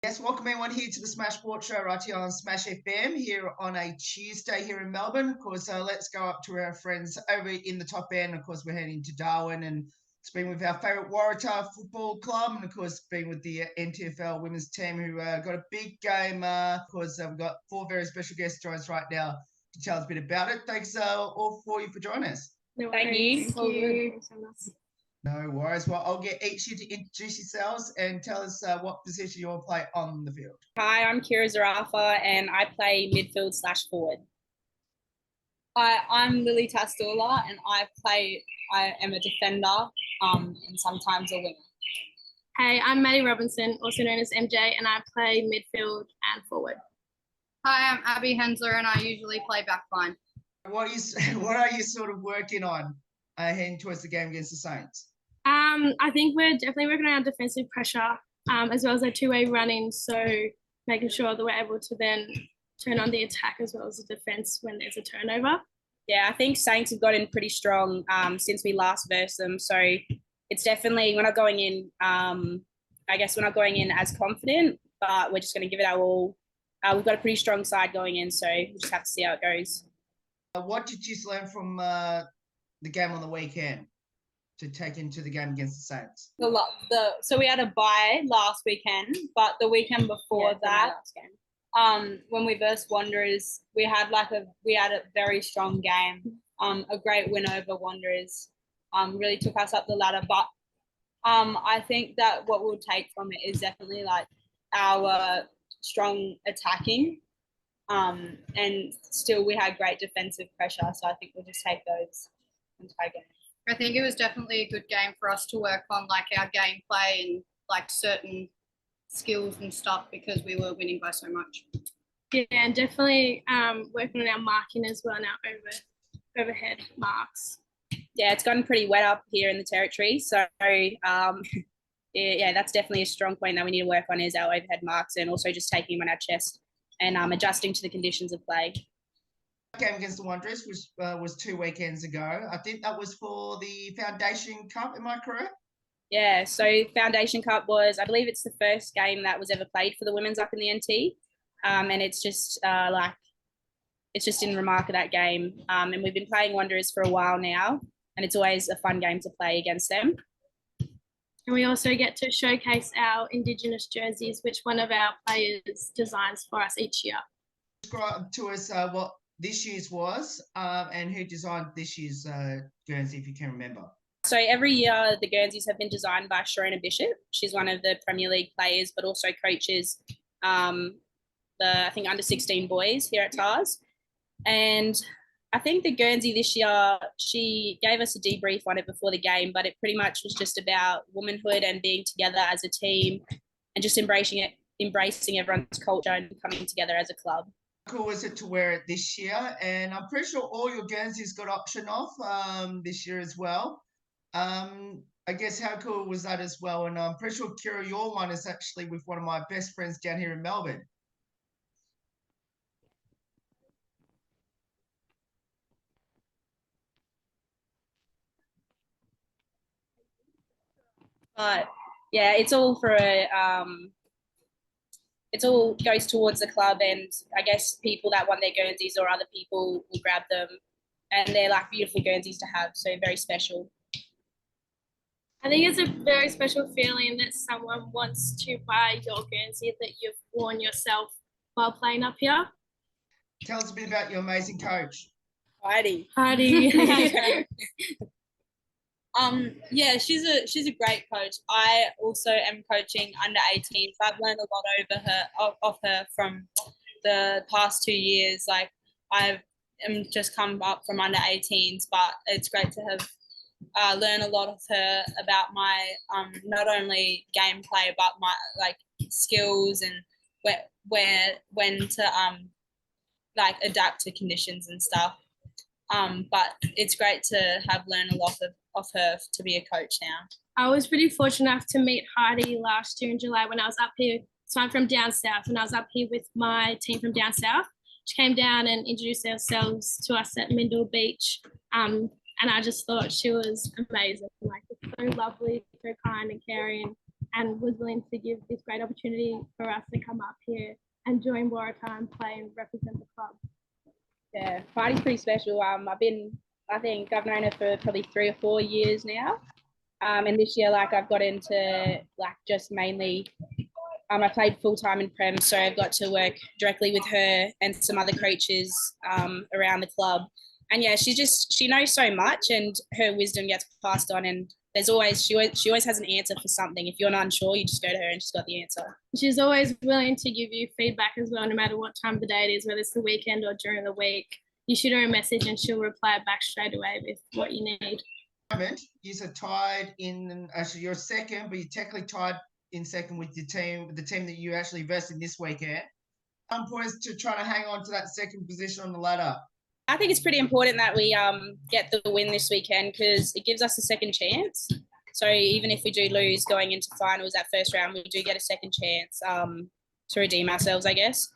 Yes, welcome everyone here to the Smash Sports Show right here on Smash FM here on a Tuesday here in Melbourne. Of course, let's go up to our friends over in the top end. Of course, we're heading to Darwin and it's been with our favourite Waratah football club and, of course, been with the NTFL women's team who got a big game. Of course, we've got four very special guests joining us right now to tell us a bit about it. Thanks all for you for joining us. Thank you. Thank you. No worries. Well, I'll get each of you to introduce yourselves and tell us what position you all play on the field. Hi, I'm Waratah and I play midfield/forward. Hi, I'm Lily Tastola and I am a defender and sometimes a winger. Hey, I'm Maddie Robinson, also known as MJ, and I play midfield and forward. Hi, I'm Abby Hensler and I usually play backline. What are you sort of working on heading towards the game against the Saints? I think we're definitely working on our defensive pressure, as well as our two-way running, so making sure that we're able to then turn on the attack as well as the defense when there's a turnover. Yeah, I think Saints have gotten pretty strong since we last versed them, so it's definitely, we're not going in, I guess we're not going in as confident, but we're just going to give it our all. We've got a pretty strong side going in, so we'll just have to see how it goes. What did you learn from the game on the weekend to take into the game against the Saints? So we had a bye last weekend, but the weekend before when we versed Wanderers, we had a very strong game. A great win over Wanderers. Really took us up the ladder. But I think that what we'll take from it is definitely like our strong attacking. And still we had great defensive pressure. So I think we'll just take those entire game. I think it was definitely a good game for us to work on like our gameplay and like certain skills and stuff because we were winning by so much. Yeah, and definitely working on our marking as well and our overhead marks. Yeah, it's gotten pretty wet up here in the territory. So yeah, that's definitely a strong point that we need to work on is our overhead marks and also just taking them on our chest and adjusting to the conditions of play. Game against the Wanderers was 2 weekends ago. I think that was for the Foundation Cup. Am I correct? Yeah, so Foundation Cup was, I believe it's the first game that was ever played for the women's up in the NT. And it's just it's just in remark of that game. And we've been playing Wanderers for a while now, and it's always a fun game to play against them. And we also get to showcase our Indigenous jerseys, which one of our players designs for us each year. Describe to us what this year's was and who designed this year's Guernsey, if you can remember. So every year the Guernseys have been designed by Sharona Bishop. She's one of the Premier League players, but also coaches the, I think, under-16 boys here at TARS. And I think the Guernsey this year, she gave us a debrief on it before the game, but it pretty much was just about womanhood and being together as a team and just embracing everyone's culture and coming together as a club. How cool was it to wear it this year? And I'm pretty sure all your Guernseys got option off this year as well. I guess how cool was that as well? And I'm pretty sure, Kira, your one is actually with one of my best friends down here in Melbourne. But yeah, it's all for it all goes towards the club, and I guess people that want their Guernseys or other people will grab them, and they're like beautiful Guernseys to have, so very special. I think it's a very special feeling that someone wants to buy your Guernsey that you've worn yourself while playing up here. Tell us a bit about your amazing coach. Heidi. Yeah, she's a great coach. I also am coaching under 18s. I've learned a lot off her from the past 2 years. Like I've just come up from under 18s, but it's great to have learn a lot of her about my not only gameplay but my like skills and when to like adapt to conditions and stuff. But it's great to have learned a lot of her to be a coach now. I was pretty fortunate enough to meet Heidi last year in July when I was up here. So I'm from down south, and I was up here with my team from down south. She came down and introduced ourselves to us at Mindle Beach. And I just thought she was amazing, like so lovely, so kind and caring. and was willing to give this great opportunity for us to come up here and join Waratah and play and represent the club. Yeah, Hearty's pretty special. I think I've known her for probably 3 or 4 years now. And this year, like, I've got into like just mainly, I played full-time in Prem, so I've got to work directly with her and some other coaches around the club. And yeah, she knows so much, and her wisdom gets passed on, and she always has an answer for something. If you're not unsure, you just go to her and she's got the answer. She's always willing to give you feedback as well, no matter what time of the day it is, whether it's the weekend or during the week. You shoot her a message and she'll reply back straight away with what you need. You're tied in, actually you're second, but you're technically tied in second with the team that you actually versed in this weekend. Poised to try to hang on to that second position on the ladder. I think it's pretty important that we get the win this weekend, because it gives us a second chance. So even if we do lose going into finals that first round, we do get a second chance to redeem ourselves, I guess.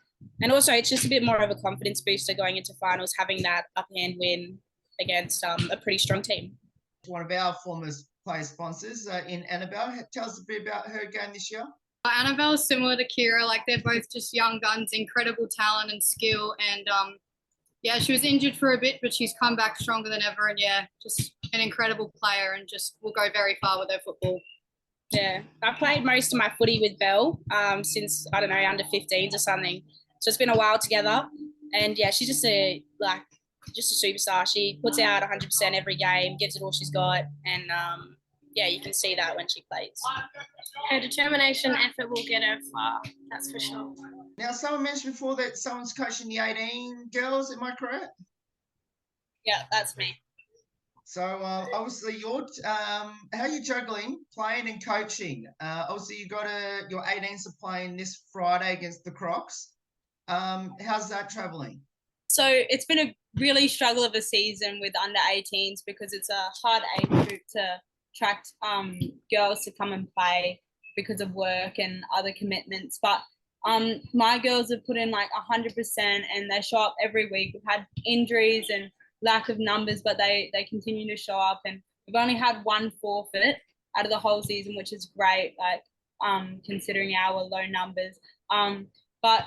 And also, it's just a bit more of a confidence booster going into finals, having that upper-hand win against a pretty strong team. One of our former player sponsors in Annabelle. Tell us a bit about her game this year. Annabelle is similar to Kira. Like, they're both just young guns, incredible talent and skill. And yeah, she was injured for a bit, but she's come back stronger than ever. And yeah, just an incredible player, and just will go very far with her football. Yeah, I played most of my footy with Belle since, I don't know, under 15s or something. So it's been a while together. And yeah, she's just a superstar. She puts out 100% every game, gives it all she's got. And yeah, you can see that when she plays. Her determination, effort will get her far, that's for sure. Now, someone mentioned before that someone's coaching the 18 girls. Am I correct? Yeah, that's me. So obviously, how are you juggling playing and coaching? Obviously, you got your 18s are playing this Friday against the Crocs. How's that traveling? So it's been a really struggle of a season with under 18s, because it's a hard age group to attract girls to come and play because of work and other commitments. But my girls have put in like 100%, and they show up every week. We've had injuries and lack of numbers, but they continue to show up, and we've only had one forfeit out of the whole season, which is great, like considering our low numbers. But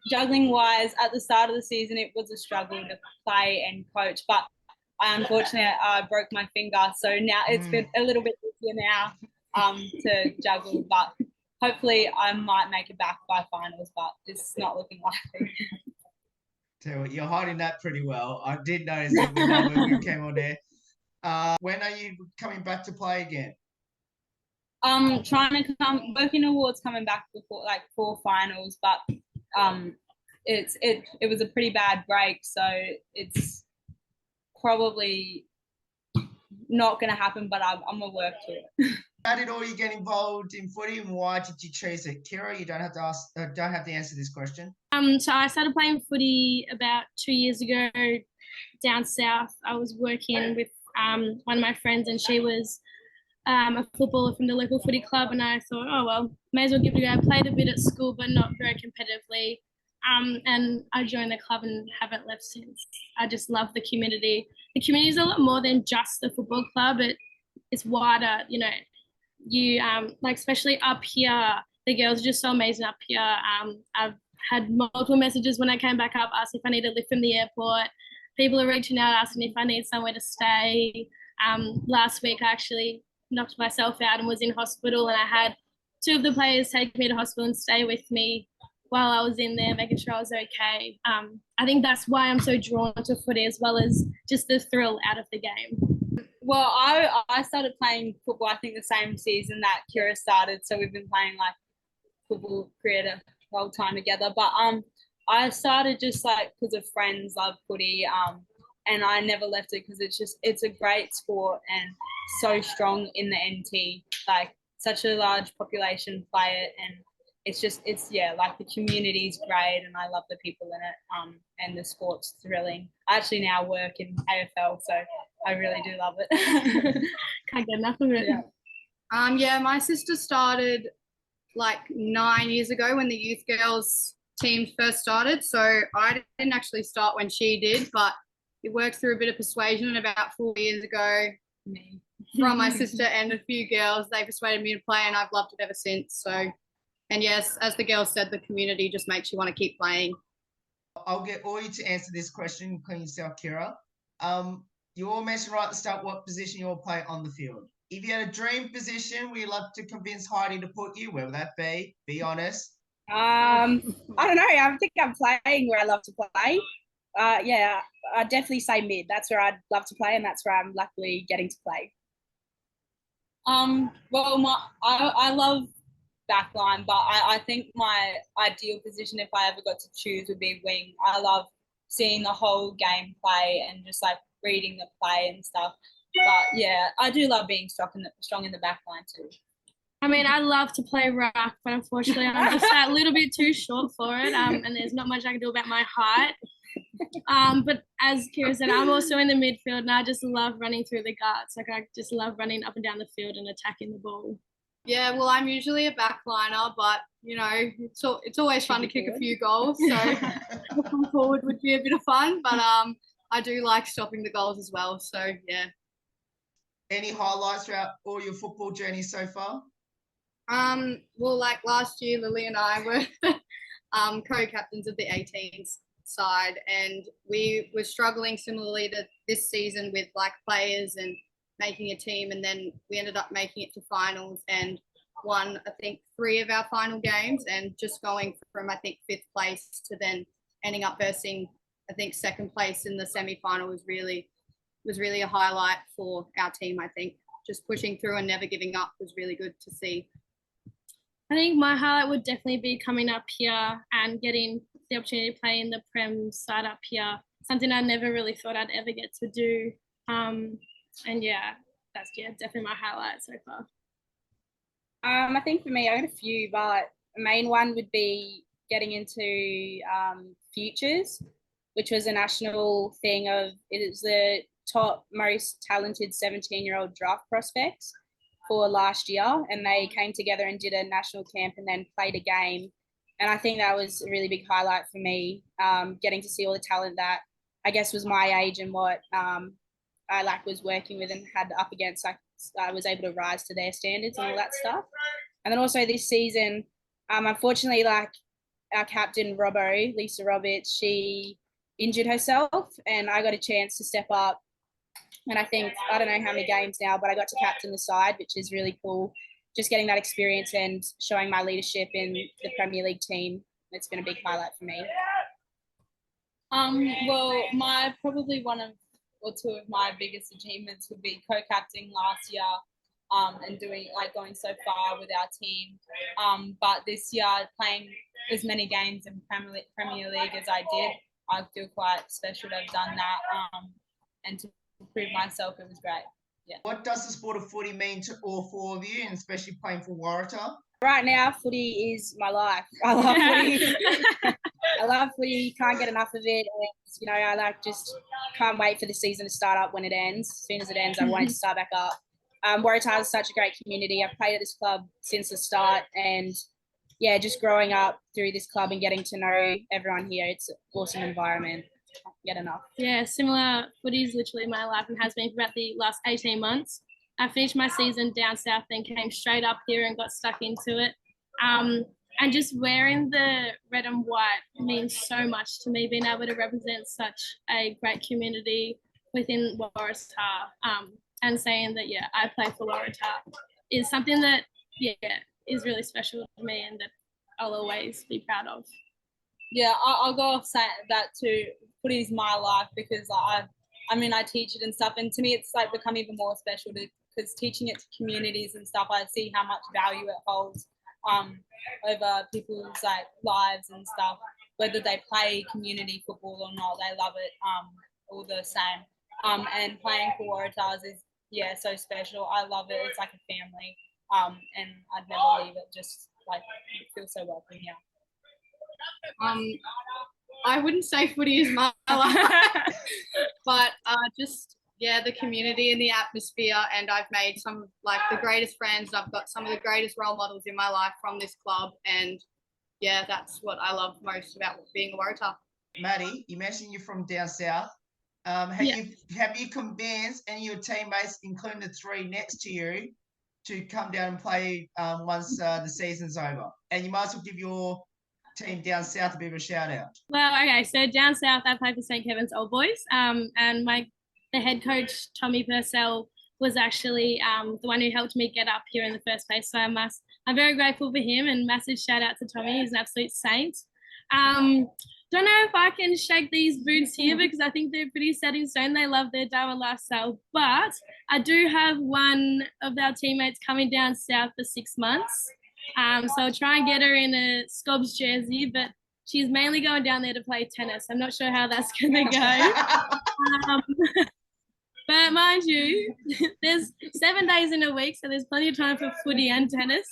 juggling wise, at the start of the season, it was a struggle to play and coach, but unfortunately I broke my finger, so now it's been a little bit easier now to juggle, but hopefully I might make it back by finals, but it's not looking likely. Tell you what, you're hiding that pretty well. I did notice it when we came on there. When are you coming back to play again? Working towards coming back for finals, but it was a pretty bad break, so it's probably not going to happen, but I'm gonna work to it. How did all you get involved in footy, and why did you choose it? Kira, you don't have to answer this question. So I started playing footy about 2 years ago down south. I was working with one of my friends, and she was a footballer from the local footy club, and I thought, oh well, may as well give it a go. I played a bit at school, but not very competitively. And I joined the club and haven't left since. I just love the community. The community is a lot more than just the football club. It's wider, you know. You like, especially up here, the girls are just so amazing up here. I've had multiple messages when I came back up, asking if I need a lift from the airport. People are reaching out, asking if I need somewhere to stay. Last week I actually knocked myself out and was in hospital, and I had 2 of the players take me to hospital and stay with me while I was in there, making sure I was okay. I think that's why I'm so drawn to footy, as well as just the thrill out of the game. Well, I started playing football, I think, the same season that Kira started, so we've been playing like football career the whole time together. But I started just like because of friends love footy, and I never left it because it's a great sport and so strong in the NT. Like, such a large population play it, and like the community's great, and I love the people in it, and the sport's thrilling. I actually now work in AFL, so I really do love it. Can't get enough of it. Yeah, my sister started like 9 years ago when the youth girls team first started, so I didn't actually start when she did, but it worked through a bit of persuasion, and about 4 years ago, from my sister and a few girls. They persuaded me to play, and I've loved it ever since. So, and yes, as the girls said, the community just makes you want to keep playing. I'll get all you to answer this question, including yourself, Kira. You all mentioned right at the start what position you all play on the field. If you had a dream position where you'd love to convince Heidi to put you, where would that be? Be honest. I don't know. I think I'm playing where I love to play. Yeah, I'd definitely say mid. That's where I'd love to play, and that's where I'm luckily getting to play. Well, I love backline, but I think my ideal position, if I ever got to choose, would be wing. I love seeing the whole game play and just like reading the play and stuff. But yeah, I do love being strong in the backline too. I mean, I love to play ruck, but unfortunately I'm just a little bit too short for it, and there's not much I can do about my height. But as Kira said, I'm also in the midfield, and I just love running through the guards. Like, I just love running up and down the field and attacking the ball. Yeah, well, I'm usually a backliner, but you know, it's always fun to kick a few goals. So looking forward would be a bit of fun, but I do like stopping the goals as well. So yeah. Any highlights throughout all your football journey so far? Well, like last year, Lily and I were co-captains of the 18s side, and we were struggling similarly to this season with like players and making a team, and then we ended up making it to finals and won, I think, 3 of our final games, and just going from, I think, 5th place to then ending up versing, I think, 2nd place in the semi-final was really a highlight for our team. I think just pushing through and never giving up was really good to see. I think my highlight would definitely be coming up here and getting the opportunity to play in the Prem side up here. Something I never really thought I'd ever get to do. And yeah, that's definitely my highlight so far. I think for me, I got a few, but the main one would be getting into Futures, which was a national thing of, it is the top most talented 17-year-old draft prospects for last year, and they came together and did a national camp and then played a game. And I think that was a really big highlight for me, getting to see all the talent that I guess was my age and what I was working with and had up against. I was able to rise to their standards and all that stuff. And then also this season, unfortunately, like our captain Lisa Roberts, she injured herself, and I got a chance to step up. And I think, I don't know how many games now, but I got to captain the side, which is really cool. Just getting that experience and showing my leadership in the Premier League team, it's been a big highlight for me. Well, probably one of or 2 of my biggest achievements would be co-captaining last year, and going so far with our team. But this year, playing as many games in Premier League as I did, I feel quite special to have done that, and to prove myself. It was great. Yeah. What does the sport of footy mean to all 4 of you, and especially playing for Waratah? Right now, footy is my life. I love footy. I love footy. Can't get enough of it. And, I just can't wait for the season to start up when it ends. As soon as it ends, I want it to start back up. Waratah is such a great community. I've played at this club since the start, and yeah, just growing up through this club and getting to know everyone here, it's an awesome environment. Can't get enough. Yeah, similar. Footy is literally my life and has been for about the last 18 months. I finished my season down south, then came straight up here and got stuck into it. And just wearing the red and white means so much to me, being able to represent such a great community within Waratah, and saying that, yeah, I play for Waratah is something that, yeah, is really special to me and that I'll always be proud of. Yeah, I'll go off saying that too. Footy is my life because I teach it and stuff, and to me it's like become even more special because teaching it to communities and stuff, I see how much value it holds over people's like lives and stuff, whether they play community football or not. They love it all the same. And playing for Waratahs is so special. I love it. It's like a family. And I'd never leave it. Just like it feels so welcome here. I wouldn't say footy is my life, but the community and the atmosphere, and I've made some of like the greatest friends. I've got some of the greatest role models in my life from this club, and yeah, that's what I love most about being a Waratah. Maddie, you mentioned you're from down south. Have you convinced any of your teammates, including the 3 next to you, to come down and play once the season's over? And you might as well give your team down south a bit of a shout out. Well, okay, so down south I play for St. Kevin's Old Boys, and the head coach Tommy Purcell was actually the one who helped me get up here in the first place. So I'm very grateful for him, and massive shout out to Tommy. He's an absolute saint. Don't know if I can shake these boots here because I think they're pretty set in stone. They love their Darwin lifestyle, but I do have one of our teammates coming down south for 6 months. So I'll try and get her in a Scobbs jersey, but she's mainly going down there to play tennis. I'm not sure how that's going to go. But mind you, there's 7 days in a week, so there's plenty of time for footy and tennis.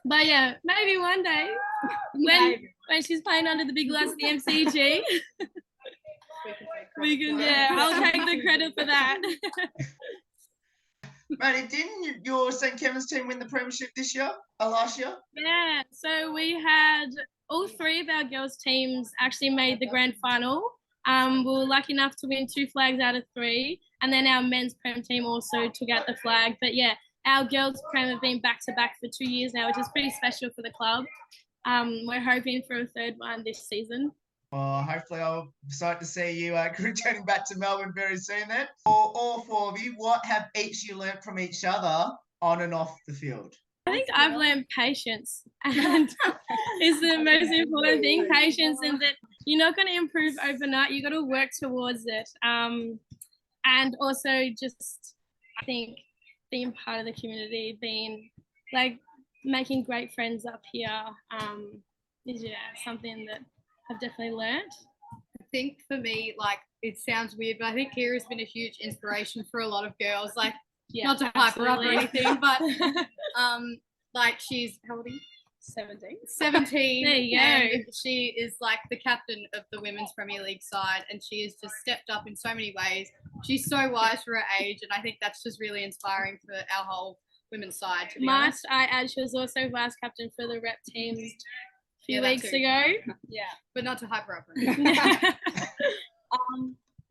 But yeah, maybe one day when she's playing under the big lights at the MCG, I'll take the credit for that. Matty, didn't your St. Kevin's team win the premiership last year? Yeah, so we had all 3 of our girls' teams actually made the grand final. We were lucky enough to win 2 flags out of 3, and then our men's prem team also took out the flag. But yeah, our girls' prem have been back to back for 2 years now, which is pretty special for the club. We're hoping for a 3rd one this season. Well, hopefully I'll start to see you returning back to Melbourne very soon then. For all 4 of you, what have each you learnt from each other on and off the field? I think I've learned patience, and it's the most important thing, patience, and that you're not going to improve overnight. You got to work towards it. And also just, I think, being part of the community, being making great friends up here is something that I've definitely learned. I think for me, it sounds weird, but I think Kira's been a huge inspiration for a lot of girls. Not to hype her up or anything, but she's, how old are you? 17. There you go. And she is the captain of the Women's Premier League side, and she has just stepped up in so many ways. She's so wise for her age, and I think that's just really inspiring for our whole women's side, to be honest. I add, she was also vice captain for the rep team a few weeks ago. Yeah, but not to hype her up.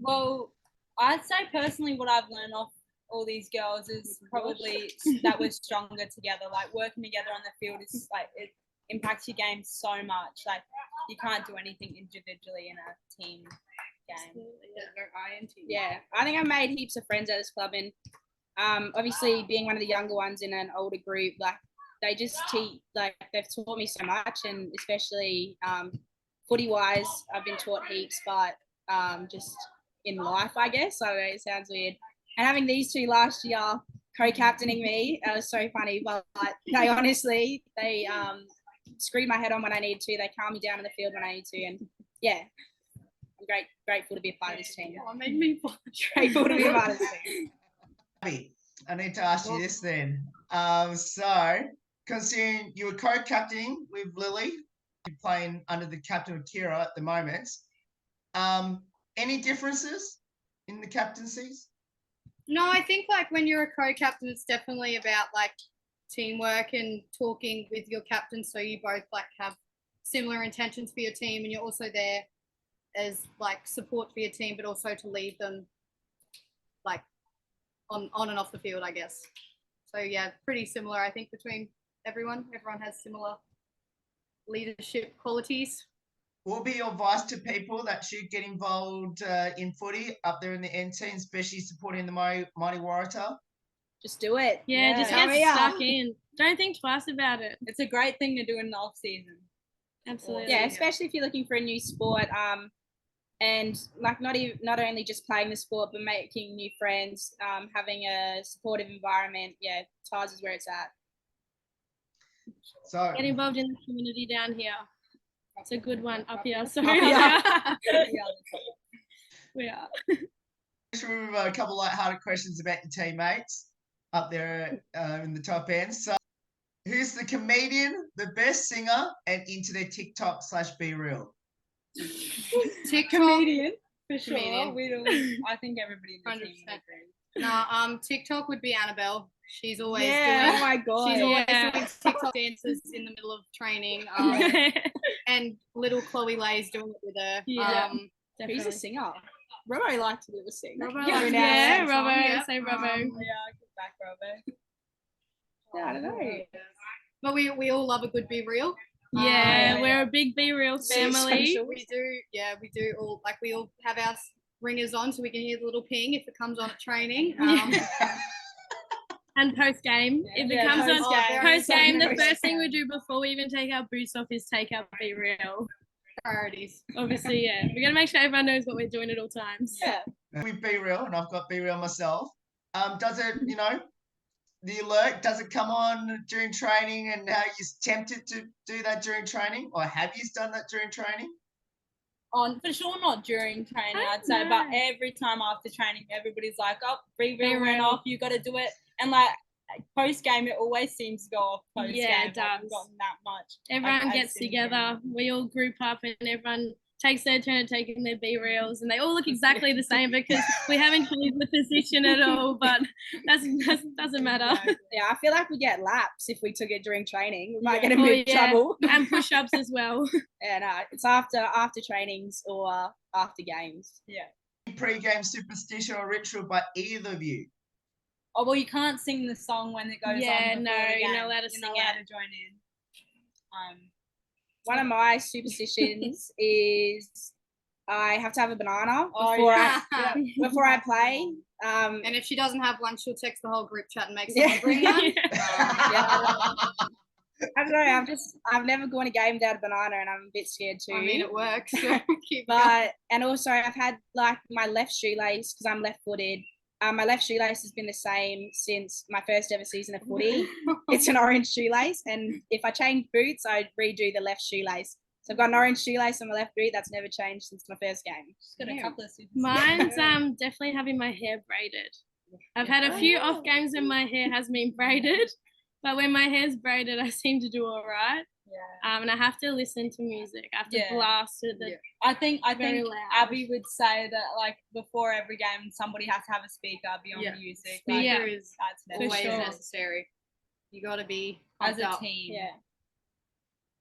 Well, I'd say personally what I've learned off all these girls is probably that we're stronger together. Working together on the field is it impacts your game so much. You can't do anything individually in a team game. Yeah, I think I've made heaps of friends at this club, and obviously being one of the younger ones in an older group, they just teach, they've taught me so much, and especially footy wise, I've been taught heaps, but just in life, I guess. So it sounds weird. And having these 2 last year co-captaining me, it was so funny. But they honestly, they screwed my head on when I needed to. They calmed me down in the field when I need to. And yeah, I'm grateful to be a part of this team. Oh, made me grateful to be a part of this team. I need to ask you this then. So, considering you were co-captaining with Lily, playing under the captain of Kira at the moment, any differences in the captaincies? No, I think when you're a co-captain, it's definitely about teamwork and talking with your captain, so you both have similar intentions for your team, and you're also there as support for your team, but also to lead them on and off the field, I guess. So yeah, pretty similar, I think, between everyone. Everyone has similar leadership qualities. What would be your advice to people that should get involved in footy up there in the NT, especially supporting the mighty Waratah? Just do it. Yeah, just get stuck in. Don't think twice about it. It's a great thing to do in the off season. Absolutely. Yeah, especially if you're looking for a new sport, and not only just playing the sport, but making new friends, having a supportive environment. Yeah, THYR is where it's at. So get involved in the community down here. It's a good one up here. So we are. Just remember a couple of light-hearted questions about your teammates up there in the top end. So, who's the comedian, the best singer, and into their TikTok/Be Real? Comedian for sure. Comedian. I think everybody in the team would agree. No, TikTok would be Annabelle. She's always doing. Oh my god. She's always doing TikTok dances in the middle of training. And little Chloe Lay's doing it with her. Who's a definitely. singer? Robbo liked to do a sing. Robbo Every likes now and Yeah, then. Robbo, Yep. say Robbo. Yeah, I get back, Robbo. Yeah, I don't know. But we all love a good Be Real. Yeah, yeah, we're yeah. a big Be Real So family. social. We do all like we all have our ringers on so we can hear the little ping if it comes on at training. And post game, if it Yeah, comes on post-game. post game, the Post-game. first thing we do before we even take our boots off is take our Be Real. Priorities. Obviously, yeah, we gotta make sure everyone knows what we're doing at all times. Yeah. With Be Real, and I've got Be Real myself. Does it, the alert, does it come on during training, and how you're tempted to do that during training, or have you done that during training? On for sure, not during training, I'd say, but every time after training, everybody's like, "Oh, Be Real went off. You got to do it." And like post game, it always seems to go off post game. Yeah, it like, does. we've gotten that much. Everyone Like, gets as in together, we all group up, and everyone takes their turn at taking their B reels, and they all look exactly the same because we haven't changed the position at all. But that doesn't matter. Yeah, I feel like we get laps if we took it during training. We might Yeah. get in big trouble. And push-ups as well. Yeah, no, it's after trainings or after games. Pre-game superstition or ritual by either of you? Oh well, you can't sing the song when it goes Yeah, on. no, before the you're not game. allowed to You're sing not allowed it. to join in. One of my superstitions is I have to have a banana Oh, before yeah. before I play. And if she doesn't have one, she'll text the whole group chat and make Yeah. someone bring one. I don't know. I've never gone a game without a banana, and I'm a bit scared too. I mean, it works. So keep going. But and also I've had like my left shoelace because I'm left-footed. My left shoelace has been the same since my first ever season of footy. It's an orange shoelace, and if I change boots, I redo the left shoelace. So I've got an orange shoelace on my left boot that's never changed since my first game. Just got a couple of superstitions. Mine's definitely having my hair braided. I've had a few off games when my hair has been braided, but when my hair's braided, I seem to do all right. Yeah. And I have to listen to music. I have to Yeah. blast it. Yeah. I think Very loud. Abby would say that like before every game somebody has to have a speaker be on Yeah. music. Speaker Like, Yeah. is that's For always sure. necessary. You got to be as pumped a up. team. Yeah.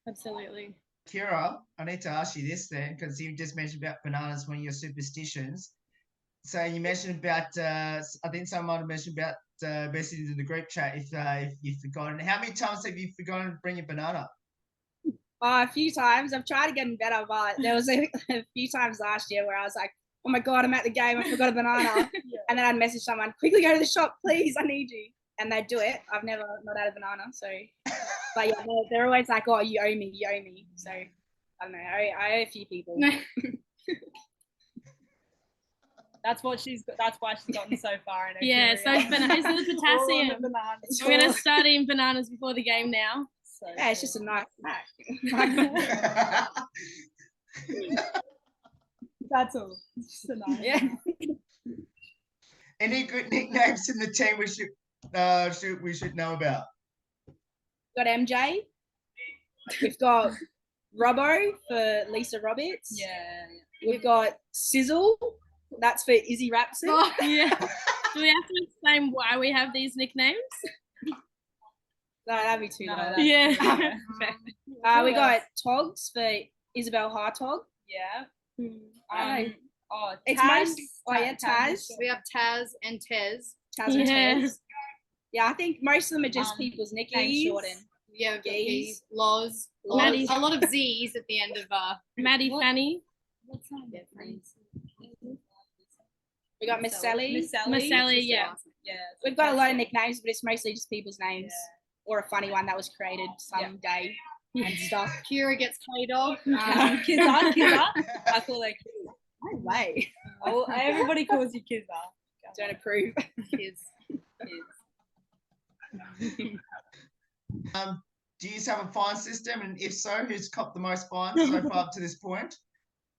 Absolutely. Kira, I need to ask you this then, because you just mentioned about bananas, one of your superstitions. So you mentioned about, I think someone might have mentioned about messaging in the group chat if you've forgotten. How many times have you forgotten to bring a banana? A few times. I've tried to get better, but there was a few times last year where I was like, oh my God, I'm at the game. I forgot a banana. And then I'd message someone, quickly go to the shop, please. I need you. And they'd do it. I've never not had a banana. So, but yeah, they're always like, oh, you owe me. So I don't know. I owe a few people. That's why she's gotten so far in her Yeah, career. so it's the potassium. All on the bananas. We're going to start eating bananas before the game now. So Yeah, it's cool. just a nice snack. That's all. It's just a nice Yeah. Any good nicknames in the team we should know about? Got MJ. We've got Robbo for Lisa Roberts. Yeah. We've got Sizzle. That's for Izzy Rapson. Oh, Yeah. Do we have to explain why we have these nicknames? No, that'd be too No, long. that's Yeah. cool. We got Togs for Isabel Hartog. Yeah. I It's Taz. most- oh, yeah, Taz. we have Taz and Tez. Taz and Yeah. Tez. Yeah, I think most of them are just people's nicknames Geese. shortened. Yeah, we've got Geese. Geese, Loz, Maddie. a lot of Z's at the end of Maddie, What? Fanny, What's that? We got Miss Sally. Miss Sally. Miss Sally, yeah. Yeah. We've got a lot of nicknames, but it's mostly just people's names Yeah. or a funny one that was created some day and stuff. Kira gets K-Dog. Kizza. I call her Kizza. No way. Oh, everybody calls you Kizza. Don't approve. Kiz. Do you have a fine system, and if so, who's copped the most fines so far up to this point?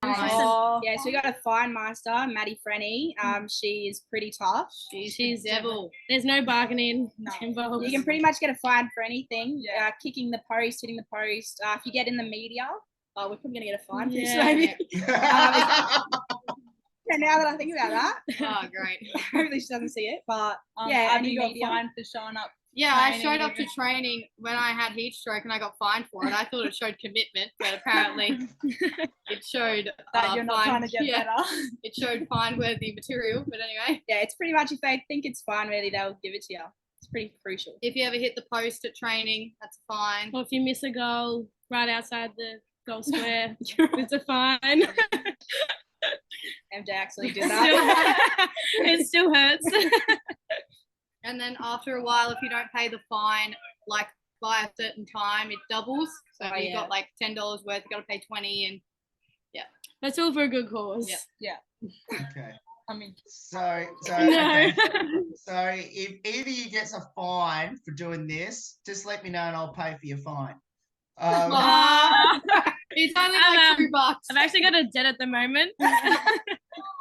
Oh, Yeah, so we got a fine master, Maddie Frenny. She is pretty tough. She's the devil. There's no bargaining No. involved. You can pretty much get a fine for anything. Yeah. Kicking the post, hitting the post. If you get in the media, we're probably gonna get a fine for this Yeah. maybe. And now that I think about that, Oh, great. hopefully she doesn't see it. But yeah, Abby any got media. fined for showing up Yeah, I training showed up to even. training when I had heat stroke and I got fined for it. I thought it showed commitment, but apparently it showed That you're not trying to get better. It showed fine-worthy material, but anyway. Yeah, it's pretty much if they think it's fine, really, they'll give it to you. It's pretty crucial. If you ever hit the post at training, that's fine. Or if you miss a goal right outside the goal square, it's a fine. MJ actually did that. It still hurts. And then after a while, if you don't pay the fine, like by a certain time, it doubles. So if you've got like $10 worth, you got to pay 20, and That's all for a good cause. Yeah. Okay. I mean, So No. okay. So if either you gets a fine for doing this, just let me know and I'll pay for your fine. It's only like $2. I've actually got a debt at the moment.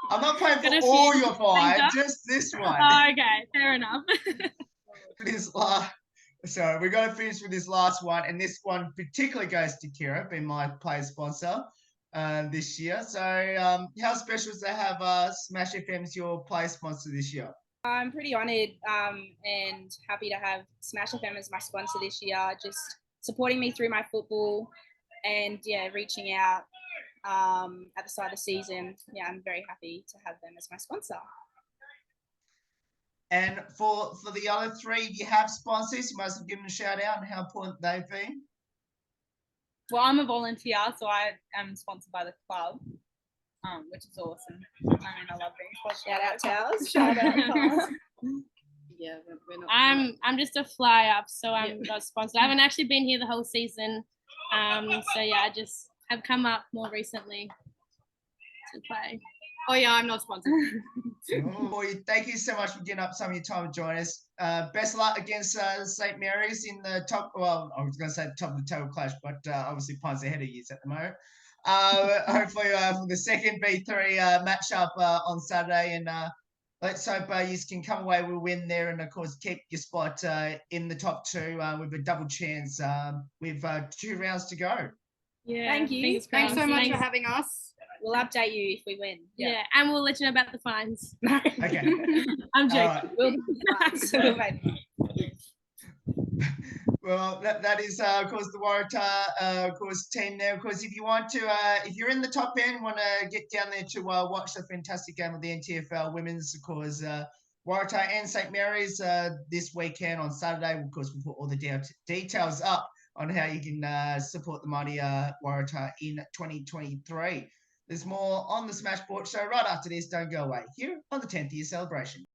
I'm not paying Got a for all few your fine, things up. just this one. Oh, okay, fair enough. So we're going to finish with this last one, and this one particularly goes to Kira, being my player sponsor this year. So how special is to have Smash FM as your player sponsor this year? I'm pretty honoured and happy to have Smash FM as my sponsor this year, just supporting me through my football and reaching out at the start of the season. Yeah, I'm very happy to have them as my sponsor. And for the other three, do you have sponsors? You must have given a shout out and how important they've been. Well, I'm a volunteer, so I am sponsored by the club, which is awesome. I mean, I love being sponsored. Shout out Towers. Shout out Towers. Yeah, we're not. I'm just a fly up, so I'm not sponsored. I haven't actually been here the whole season. So yeah, I just have come up more recently to play. Oh yeah, I'm not sponsored. Boy, thank you so much for getting up some of your time to join us. Best of luck against St. Mary's in the top. Well, I was going to say the top of the table clash, but obviously Pine's ahead of you at the moment. Hopefully for the second B3 matchup on Saturday, and let's hope you can come away with a win there, and of course keep your spot in the top two with a double chance with 2 rounds to go. Yeah, Thank you. Thanks so much Thanks. for having us. We'll update you if we win. Yeah, and we'll let you know about the fines. Okay. I'm joking. All right. We'll do that. Well, that is, of course, the Waratah, of course, team there. Of course, if you want to, if you're in the top end, want to get down there to watch the fantastic game of the NTFL Women's, of course, Waratah and St. Mary's this weekend on Saturday. Of course, we'll put all the details up on how you can support the mighty Waratah in 2023. There's more on the Smash Sports Show right after this. Don't go away here on the 10th year celebration.